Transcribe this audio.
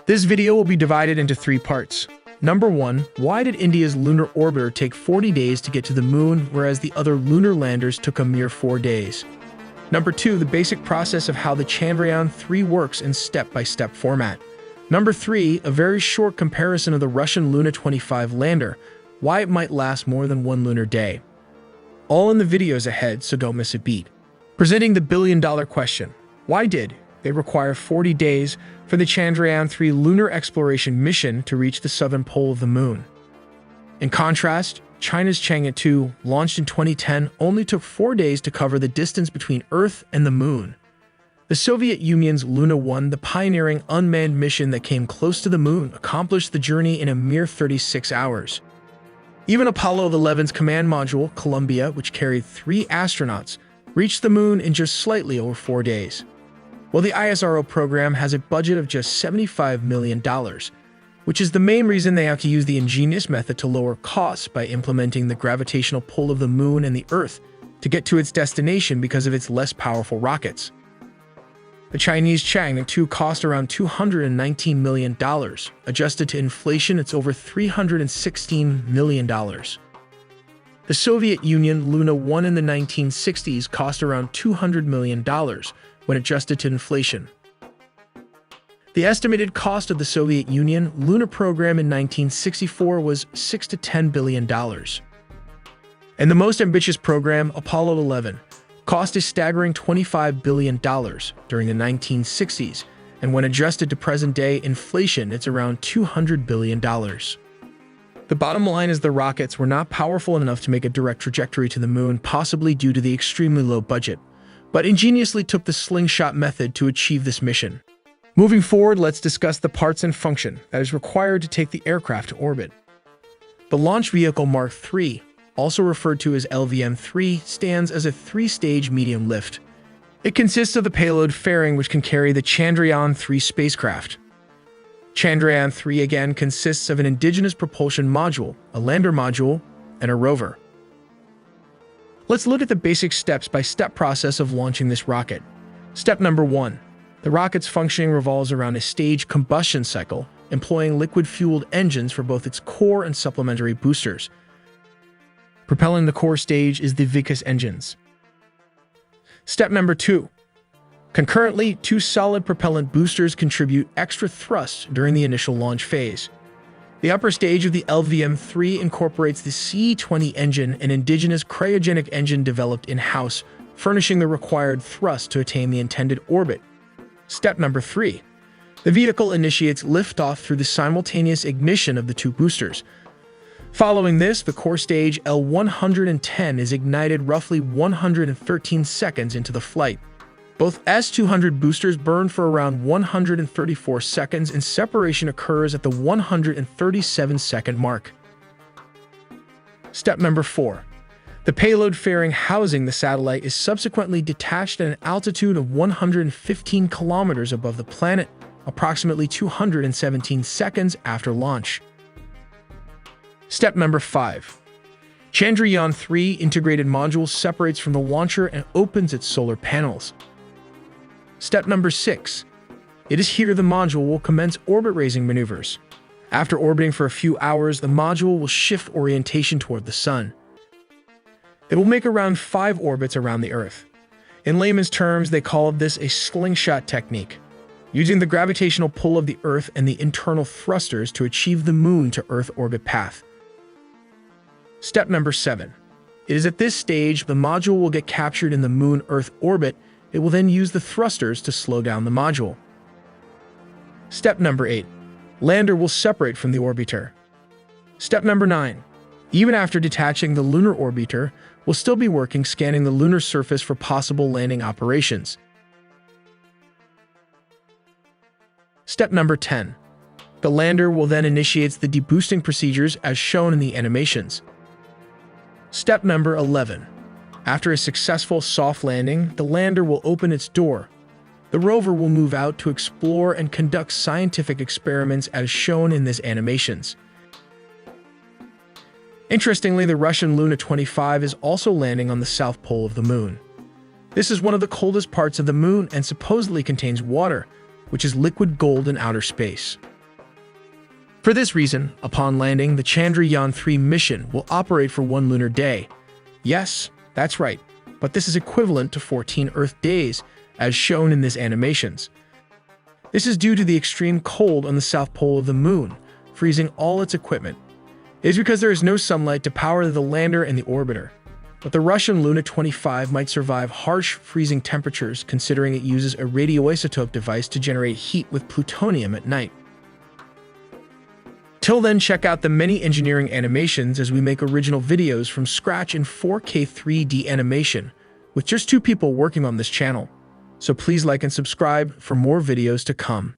This video will be divided into 3 parts. Number 1, why did India's lunar orbiter take 40 days to get to the moon, whereas the other lunar landers took a mere 4 days? Number 2, the basic process of how the Chandrayaan-3 works in step-by-step format. Number 3, a very short comparison of the Russian Luna 25 lander, why it might last more than 1 lunar day. All in the videos ahead, so don't miss a beat. Presenting the billion-dollar question, why did they require 40 days for the Chandrayaan-3 lunar exploration mission to reach the southern pole of the moon? In contrast, China's Chang'e 2, launched in 2010, only took 4 days to cover the distance between Earth and the moon. The Soviet Union's Luna 1, the pioneering unmanned mission that came close to the moon, accomplished the journey in a mere 36 hours. Even Apollo 11's command module, Columbia, which carried 3 astronauts, reached the moon in just slightly over 4 days. While the ISRO program has a budget of just $75 million, which is the main reason they have to use the ingenious method to lower costs by implementing the gravitational pull of the moon and the Earth to get to its destination because of its less powerful rockets. The Chinese Chang'e 2 cost around $219 million. Adjusted to inflation, it's over $316 million. The Soviet Union Luna 1 in the 1960s cost around $200 million when adjusted to inflation. The estimated cost of the Soviet Union lunar program in 1964 was $6 to $10 billion. And the most ambitious program, Apollo 11, cost a staggering $25 billion during the 1960s, and when adjusted to present-day inflation, it's around $200 billion. The bottom line is the rockets were not powerful enough to make a direct trajectory to the moon, possibly due to the extremely low budget, but ingeniously took the slingshot method to achieve this mission. Moving forward, let's discuss the parts and function that is required to take the aircraft to orbit. The Launch Vehicle Mark III, also referred to as LVM-3, stands as a 3-stage medium lift. It consists of the payload fairing, which can carry the Chandrayaan-3 spacecraft. Chandrayaan-3 again consists of an indigenous propulsion module, a lander module, and a rover. Let's look at the basic step-by-step process of launching this rocket. Step number 1. The rocket's functioning revolves around a staged combustion cycle, employing liquid-fueled engines for both its core and supplementary boosters. Propelling the core stage is the Vikas engines. Step number 2. Concurrently, 2 solid propellant boosters contribute extra thrust during the initial launch phase. The upper stage of the LVM-3 incorporates the C-20 engine, an indigenous cryogenic engine developed in-house, furnishing the required thrust to attain the intended orbit. Step number 3. The vehicle initiates liftoff through the simultaneous ignition of the 2 boosters. Following this, the core stage L-110 is ignited roughly 113 seconds into the flight. Both S-200 boosters burn for around 134 seconds, and separation occurs at the 137-second mark. Step number 4. The payload fairing housing the satellite is subsequently detached at an altitude of 115 kilometers above the planet, approximately 217 seconds after launch. Step number 5. Chandrayaan-3 integrated module separates from the launcher and opens its solar panels. Step number 6. It is here the module will commence orbit-raising maneuvers. After orbiting for a few hours, the module will shift orientation toward the Sun. It will make around 5 orbits around the Earth. In layman's terms, they call this a slingshot technique, using the gravitational pull of the Earth and the internal thrusters to achieve the Moon-to-Earth orbit path. Step number 7. It is at this stage the module will get captured in the Moon-Earth orbit. It will then use the thrusters to slow down the module. Step number 8. Lander will separate from the orbiter. Step number 9. Even after detaching, the lunar orbiter will still be working, scanning the lunar surface for possible landing operations. Step number 10. The lander will then initiate the deboosting procedures as shown in the animations. Step number 11. After a successful soft landing, the lander will open its door. The rover will move out to explore and conduct scientific experiments as shown in these animations. Interestingly, the Russian Luna 25 is also landing on the south pole of the moon. This is one of the coldest parts of the moon and supposedly contains water, which is liquid gold in outer space. For this reason, upon landing, the Chandrayaan-3 mission will operate for 1 lunar day. Yes, that's right, but this is equivalent to 14 Earth days, as shown in these animations. This is due to the extreme cold on the south pole of the moon, freezing all its equipment. It is because there is no sunlight to power the lander and the orbiter. But the Russian Luna 25 might survive harsh freezing temperatures considering it uses a radioisotope device to generate heat with plutonium at night. Till then, check out the many engineering animations as we make original videos from scratch in 4K 3D animation, with just 2 people working on this channel. So please like and subscribe for more videos to come.